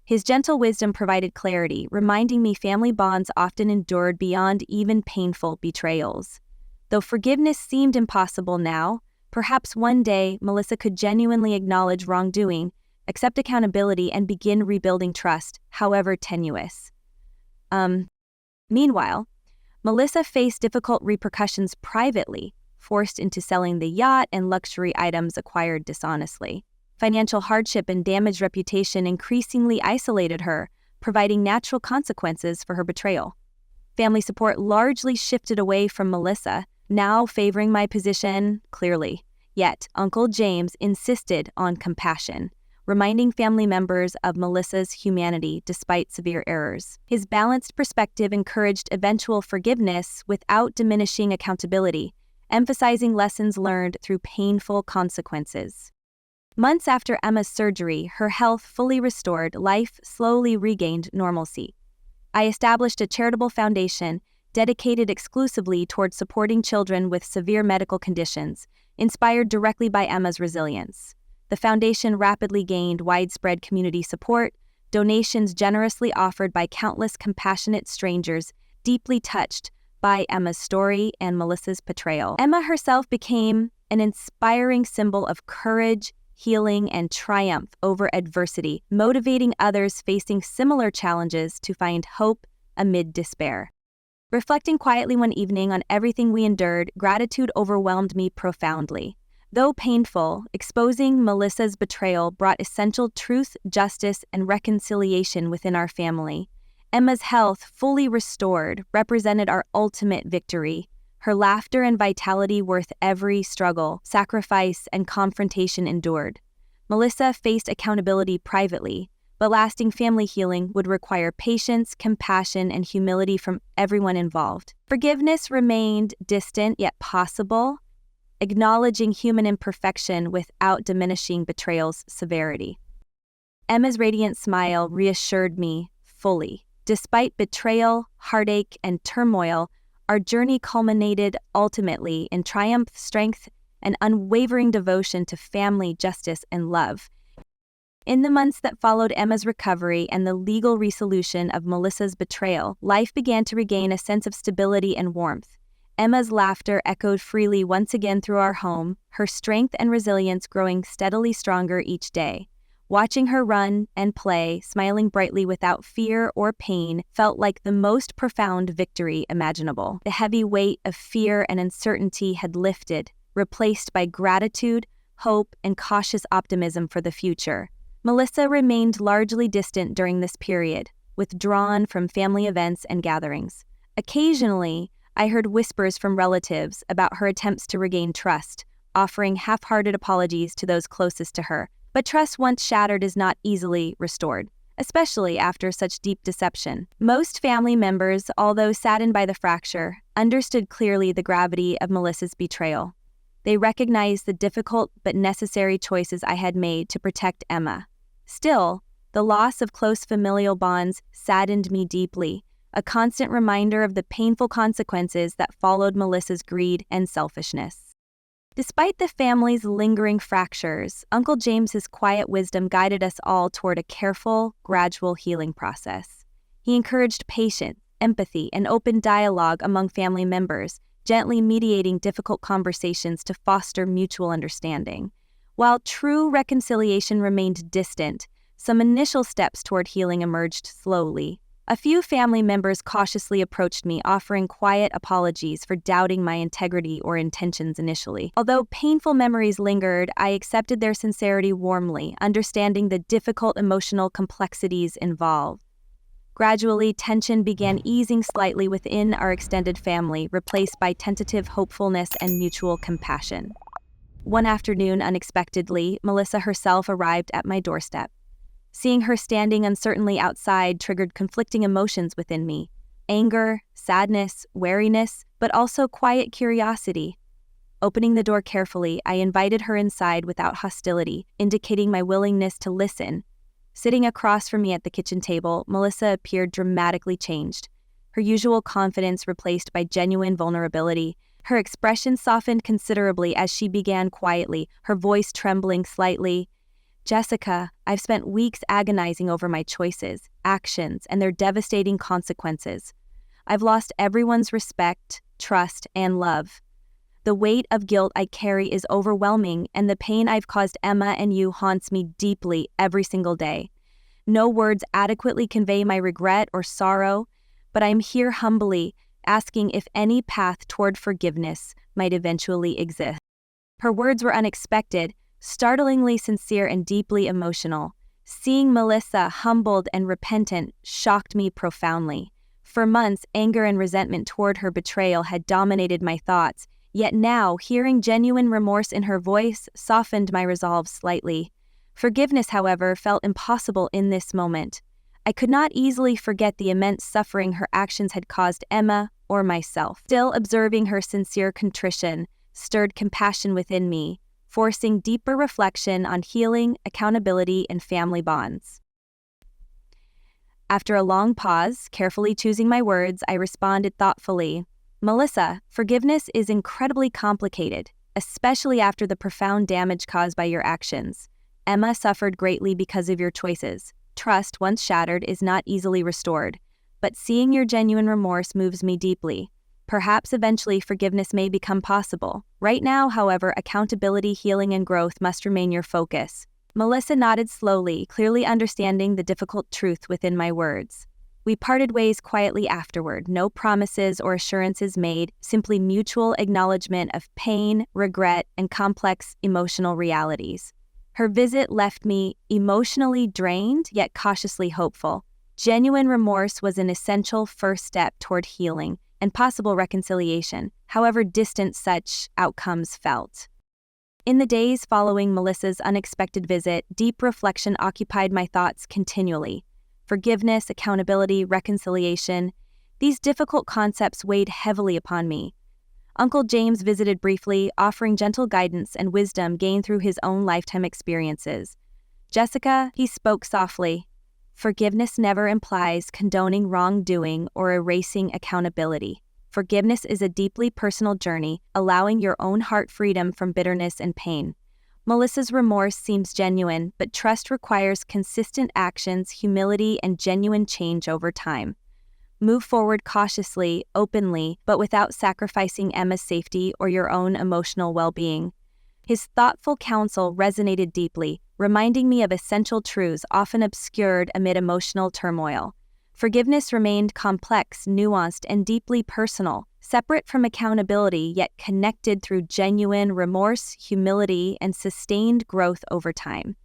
His gentle wisdom provided clarity, reminding me family bonds often endured beyond even painful betrayals. Though forgiveness seemed impossible now, perhaps one day Melissa could genuinely acknowledge wrongdoing, accept accountability, and begin rebuilding trust, however tenuous. Meanwhile, Melissa faced difficult repercussions privately, forced into selling the yacht and luxury items acquired dishonestly. Financial hardship and damaged reputation increasingly isolated her, providing natural consequences for her betrayal. Family support largely shifted away from Melissa, now favoring my position clearly. Yet, Uncle James insisted on compassion, reminding family members of Melissa's humanity despite severe errors. His balanced perspective encouraged eventual forgiveness without diminishing accountability, emphasizing lessons learned through painful consequences. Months after Emma's surgery, her health fully restored, life slowly regained normalcy. I established a charitable foundation dedicated exclusively toward supporting children with severe medical conditions, inspired directly by Emma's resilience. The foundation rapidly gained widespread community support, donations generously offered by countless compassionate strangers deeply touched by Emma's story and Melissa's betrayal. Emma herself became an inspiring symbol of courage, healing, and triumph over adversity, motivating others facing similar challenges to find hope amid despair. Reflecting quietly one evening on everything we endured, gratitude overwhelmed me profoundly. Though painful, exposing Melissa's betrayal brought essential truth, justice, and reconciliation within our family. Emma's health, fully restored, represented our ultimate victory. Her laughter and vitality worth every struggle, sacrifice, and confrontation endured. Melissa faced accountability privately, but lasting family healing would require patience, compassion, and humility from everyone involved. Forgiveness remained distant yet possible, acknowledging human imperfection without diminishing betrayal's severity. Emma's radiant smile reassured me fully. Despite betrayal, heartache, and turmoil, our journey culminated ultimately in triumph, strength, and unwavering devotion to family, justice, and love. In the months that followed Emma's recovery and the legal resolution of Melissa's betrayal, life began to regain a sense of stability and warmth. Emma's laughter echoed freely once again through our home, her strength and resilience growing steadily stronger each day. Watching her run and play, smiling brightly without fear or pain, felt like the most profound victory imaginable. The heavy weight of fear and uncertainty had lifted, replaced by gratitude, hope, and cautious optimism for the future. Melissa remained largely distant during this period, withdrawn from family events and gatherings. Occasionally, I heard whispers from relatives about her attempts to regain trust, offering half-hearted apologies to those closest to her. But trust once shattered is not easily restored, especially after such deep deception. Most family members, although saddened by the fracture, understood clearly the gravity of Melissa's betrayal. They recognized the difficult but necessary choices I had made to protect Emma. Still, the loss of close familial bonds saddened me deeply, a constant reminder of the painful consequences that followed Melissa's greed and selfishness. Despite the family's lingering fractures, Uncle James's quiet wisdom guided us all toward a careful, gradual healing process. He encouraged patience, empathy, and open dialogue among family members, gently mediating difficult conversations to foster mutual understanding. While true reconciliation remained distant, some initial steps toward healing emerged slowly. A few family members cautiously approached me, offering quiet apologies for doubting my integrity or intentions initially. Although painful memories lingered, I accepted their sincerity warmly, understanding the difficult emotional complexities involved. Gradually, tension began easing slightly within our extended family, replaced by tentative hopefulness and mutual compassion. One afternoon, unexpectedly, Melissa herself arrived at my doorstep. Seeing her standing uncertainly outside triggered conflicting emotions within me: anger, sadness, wariness, but also quiet curiosity. Opening the door carefully, I invited her inside without hostility, indicating my willingness to listen. Sitting across from me at the kitchen table, Melissa appeared dramatically changed, her usual confidence replaced by genuine vulnerability. Her expression softened considerably as she began quietly, her voice trembling slightly. "Jessica, I've spent weeks agonizing over my choices, actions, and their devastating consequences. I've lost everyone's respect, trust, and love. The weight of guilt I carry is overwhelming, and the pain I've caused Emma and you haunts me deeply every single day. No words adequately convey my regret or sorrow, but I'm here humbly, asking if any path toward forgiveness might eventually exist." Her words were unexpected, startlingly sincere and deeply emotional. Seeing Melissa humbled and repentant shocked me profoundly. For months, anger and resentment toward her betrayal had dominated my thoughts, yet now, hearing genuine remorse in her voice softened my resolve slightly. Forgiveness, however, felt impossible in this moment. I could not easily forget the immense suffering her actions had caused Emma or myself. Still, observing her sincere contrition stirred compassion within me, forcing deeper reflection on healing, accountability, and family bonds. After a long pause, carefully choosing my words, I responded thoughtfully: "Melissa, forgiveness is incredibly complicated, especially after the profound damage caused by your actions. Emma suffered greatly because of your choices. Trust, once shattered, is not easily restored, but seeing your genuine remorse moves me deeply. Perhaps eventually forgiveness may become possible. Right now, however, accountability, healing, and growth must remain your focus." Melissa nodded slowly, clearly understanding the difficult truth within my words. We parted ways quietly afterward, no promises or assurances made, simply mutual acknowledgement of pain, regret, and complex emotional realities. Her visit left me emotionally drained, yet cautiously hopeful. Genuine remorse was an essential first step toward healing and possible reconciliation, however distant such outcomes felt. In the days following Melissa's unexpected visit, deep reflection occupied my thoughts continually. Forgiveness, accountability, reconciliation, these difficult concepts weighed heavily upon me. Uncle James visited briefly, offering gentle guidance and wisdom gained through his own lifetime experiences. "Jessica," he spoke softly, "forgiveness never implies condoning wrongdoing or erasing accountability. Forgiveness is a deeply personal journey, allowing your own heart freedom from bitterness and pain. Melissa's remorse seems genuine, but trust requires consistent actions, humility, and genuine change over time. Move forward cautiously, openly, but without sacrificing Emma's safety or your own emotional well-being." His thoughtful counsel resonated deeply, reminding me of essential truths often obscured amid emotional turmoil. Forgiveness remained complex, nuanced, and deeply personal, separate from accountability yet connected through genuine remorse, humility, and sustained growth over time.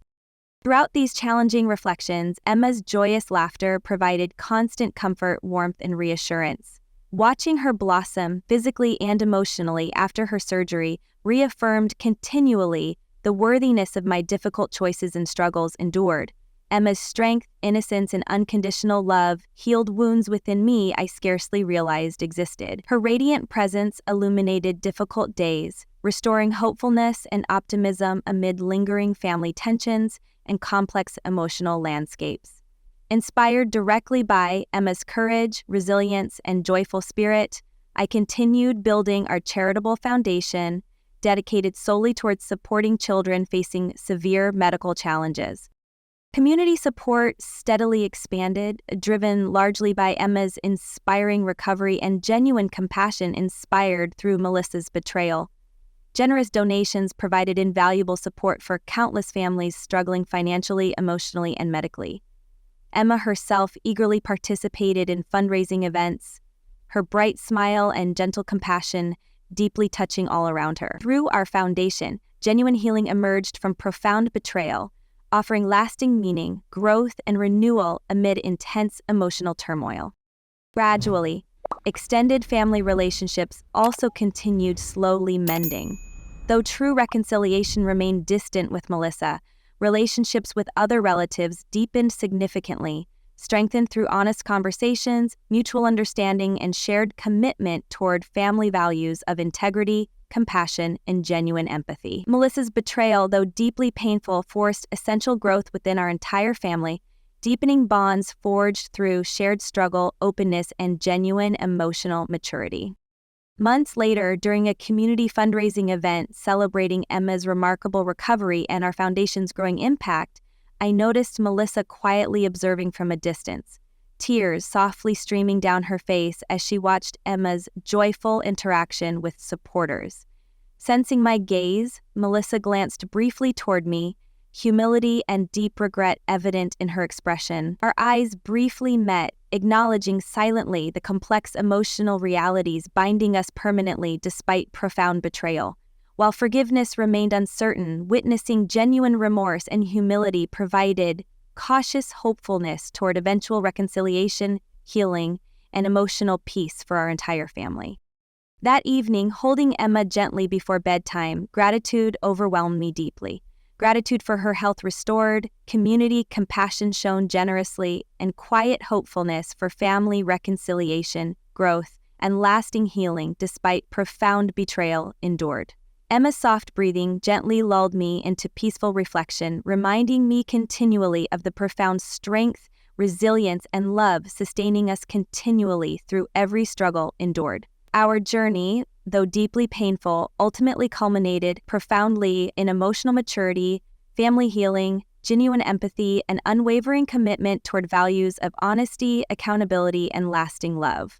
Throughout these challenging reflections, Emma's joyous laughter provided constant comfort, warmth, and reassurance. Watching her blossom physically and emotionally after her surgery reaffirmed continually the worthiness of my difficult choices and struggles endured. Emma's strength, innocence, and unconditional love healed wounds within me I scarcely realized existed. Her radiant presence illuminated difficult days, restoring hopefulness and optimism amid lingering family tensions and complex emotional landscapes. Inspired directly by Emma's courage, resilience, and joyful spirit, I continued building our charitable foundation, dedicated solely towards supporting children facing severe medical challenges. Community support steadily expanded, driven largely by Emma's inspiring recovery and genuine compassion inspired through Melissa's betrayal. Generous donations provided invaluable support for countless families struggling financially, emotionally, and medically. Emma herself eagerly participated in fundraising events, her bright smile and gentle compassion deeply touching all around her. Through our foundation, genuine healing emerged from profound betrayal, offering lasting meaning, growth, and renewal amid intense emotional turmoil. Gradually, extended family relationships also continued slowly mending. Though true reconciliation remained distant with Melissa, relationships with other relatives deepened significantly, strengthened through honest conversations, mutual understanding, and shared commitment toward family values of integrity, compassion, and genuine empathy. Melissa's betrayal, though deeply painful, forced essential growth within our entire family, deepening bonds forged through shared struggle, openness, and genuine emotional maturity. Months later, during a community fundraising event celebrating Emma's remarkable recovery and our foundation's growing impact, I noticed Melissa quietly observing from a distance, tears softly streaming down her face as she watched Emma's joyful interaction with supporters. Sensing my gaze, Melissa glanced briefly toward me, humility and deep regret evident in her expression. Our eyes briefly met, acknowledging silently the complex emotional realities binding us permanently despite profound betrayal. While forgiveness remained uncertain, witnessing genuine remorse and humility provided cautious hopefulness toward eventual reconciliation, healing, and emotional peace for our entire family. That evening, holding Emma gently before bedtime, gratitude overwhelmed me deeply. Gratitude for her health restored, community compassion shown generously, and quiet hopefulness for family reconciliation, growth, and lasting healing despite profound betrayal endured. Emma's soft breathing gently lulled me into peaceful reflection, reminding me continually of the profound strength, resilience, and love sustaining us continually through every struggle endured. Our journey, though deeply painful, ultimately culminated profoundly in emotional maturity, family healing, genuine empathy, and unwavering commitment toward values of honesty, accountability, and lasting love.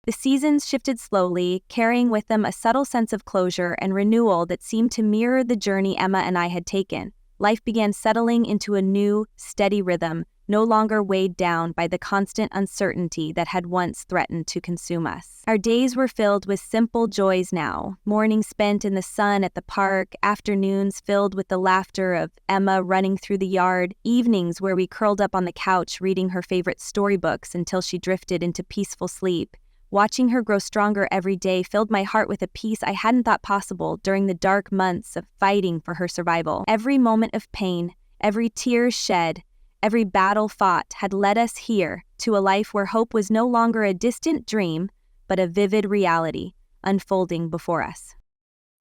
The seasons shifted slowly, carrying with them a subtle sense of closure and renewal that seemed to mirror the journey Emma and I had taken. Life began settling into a new, steady rhythm, no longer weighed down by the constant uncertainty that had once threatened to consume us. Our days were filled with simple joys now, mornings spent in the sun at the park, afternoons filled with the laughter of Emma running through the yard, evenings where we curled up on the couch reading her favorite storybooks until she drifted into peaceful sleep. Watching her grow stronger every day filled my heart with a peace I hadn't thought possible during the dark months of fighting for her survival. Every moment of pain, every tear shed, every battle fought had led us here to a life where hope was no longer a distant dream, but a vivid reality unfolding before us.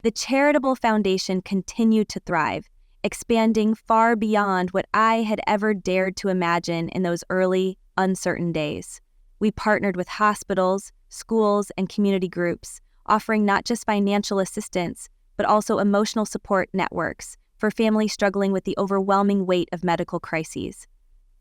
The charitable foundation continued to thrive, expanding far beyond what I had ever dared to imagine in those early, uncertain days. We partnered with hospitals, schools, and community groups, offering not just financial assistance, but also emotional support networks for families struggling with the overwhelming weight of medical crises.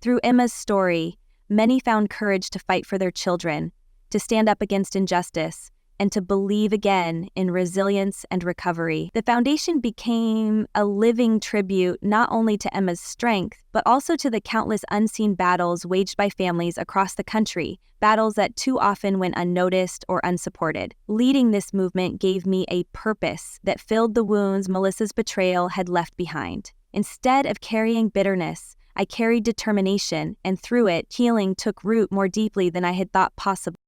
Through Emma's story, many found courage to fight for their children, to stand up against injustice, and to believe again in resilience and recovery. The foundation became a living tribute not only to Emma's strength, but also to the countless unseen battles waged by families across the country, battles that too often went unnoticed or unsupported. Leading this movement gave me a purpose that filled the wounds Melissa's betrayal had left behind. Instead of carrying bitterness, I carried determination, and through it, healing took root more deeply than I had thought possible.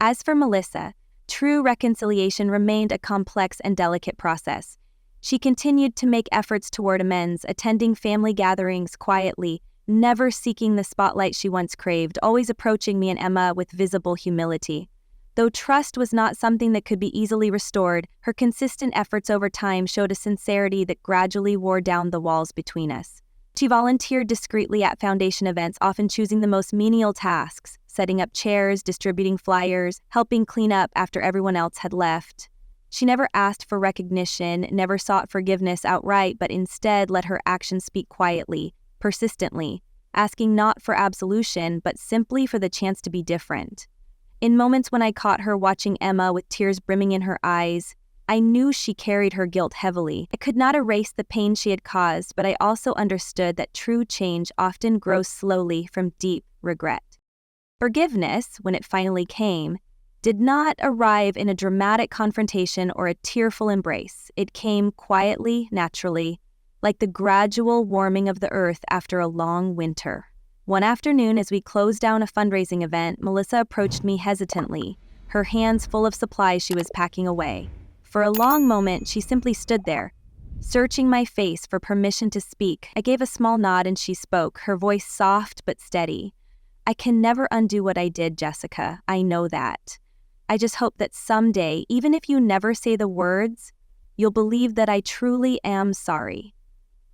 As for Melissa, true reconciliation remained a complex and delicate process. She continued to make efforts toward amends, attending family gatherings quietly, never seeking the spotlight she once craved, always approaching me and Emma with visible humility. Though trust was not something that could be easily restored, her consistent efforts over time showed a sincerity that gradually wore down the walls between us. She volunteered discreetly at foundation events, often choosing the most menial tasks, setting up chairs, distributing flyers, helping clean up after everyone else had left. She never asked for recognition, never sought forgiveness outright, but instead let her actions speak quietly, persistently, asking not for absolution, but simply for the chance to be different. In moments when I caught her watching Emma with tears brimming in her eyes, I knew she carried her guilt heavily. I could not erase the pain she had caused, but I also understood that true change often grows slowly from deep regret. Forgiveness, when it finally came, did not arrive in a dramatic confrontation or a tearful embrace. It came quietly, naturally, like the gradual warming of the earth after a long winter. One afternoon, as we closed down a fundraising event, Melissa approached me hesitantly, her hands full of supplies she was packing away. For a long moment, she simply stood there, searching my face for permission to speak. I gave a small nod and she spoke, her voice soft but steady. "I can never undo what I did, Jessica. I know that. I just hope that someday, even if you never say the words, you'll believe that I truly am sorry."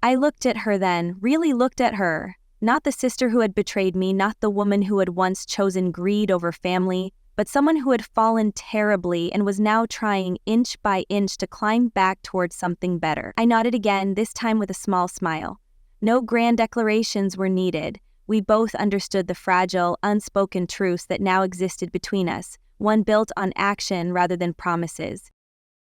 I looked at her then, really looked at her. Not the sister who had betrayed me, not the woman who had once chosen greed over family, but someone who had fallen terribly and was now trying inch by inch to climb back towards something better. I nodded again, this time with a small smile. No grand declarations were needed. We both understood the fragile, unspoken truce that now existed between us, one built on action rather than promises.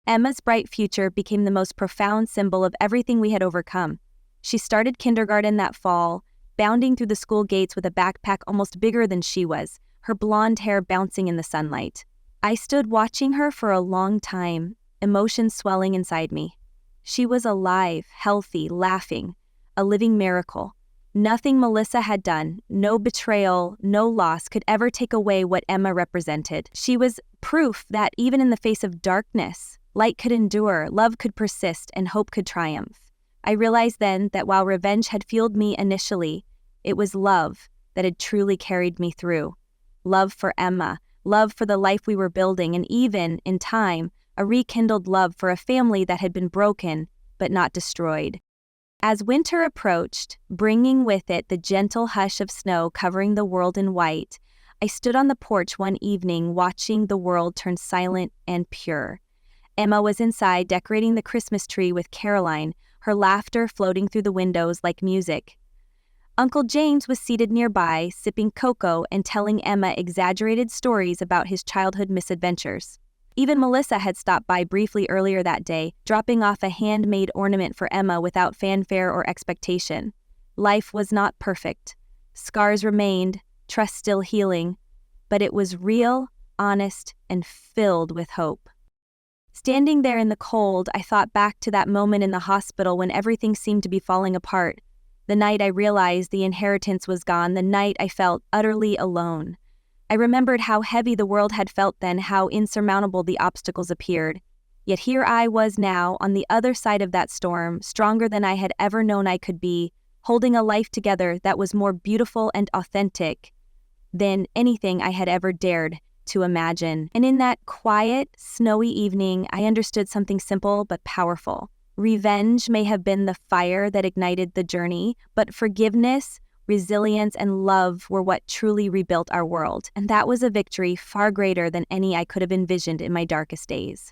Emma's bright future became the most profound symbol of everything we had overcome. She started kindergarten that fall, bounding through the school gates with a backpack almost bigger than she was, her blonde hair bouncing in the sunlight. I stood watching her for a long time, emotions swelling inside me. She was alive, healthy, laughing, a living miracle. Nothing Melissa had done, no betrayal, no loss could ever take away what Emma represented. She was proof that even in the face of darkness, light could endure, love could persist, and hope could triumph. I realized then that while revenge had fueled me initially, it was love that had truly carried me through. Love for Emma, love for the life we were building, and even, in time, a rekindled love for a family that had been broken, but not destroyed. As winter approached, bringing with it the gentle hush of snow covering the world in white, I stood on the porch one evening watching the world turn silent and pure. Emma was inside decorating the Christmas tree with Caroline, her laughter floating through the windows like music. Uncle James was seated nearby, sipping cocoa and telling Emma exaggerated stories about his childhood misadventures. Even Melissa had stopped by briefly earlier that day, dropping off a handmade ornament for Emma without fanfare or expectation. Life was not perfect. Scars remained, trust still healing, but it was real, honest, and filled with hope. Standing there in the cold, I thought back to that moment in the hospital when everything seemed to be falling apart. The night I realized the inheritance was gone, the night I felt utterly alone. I remembered how heavy the world had felt then, how insurmountable the obstacles appeared. Yet here I was now, on the other side of that storm, stronger than I had ever known I could be, holding a life together that was more beautiful and authentic than anything I had ever dared to imagine. And in that quiet, snowy evening, I understood something simple but powerful. Revenge may have been the fire that ignited the journey, but forgiveness, resilience, and love were what truly rebuilt our world. And that was a victory far greater than any I could have envisioned in my darkest days.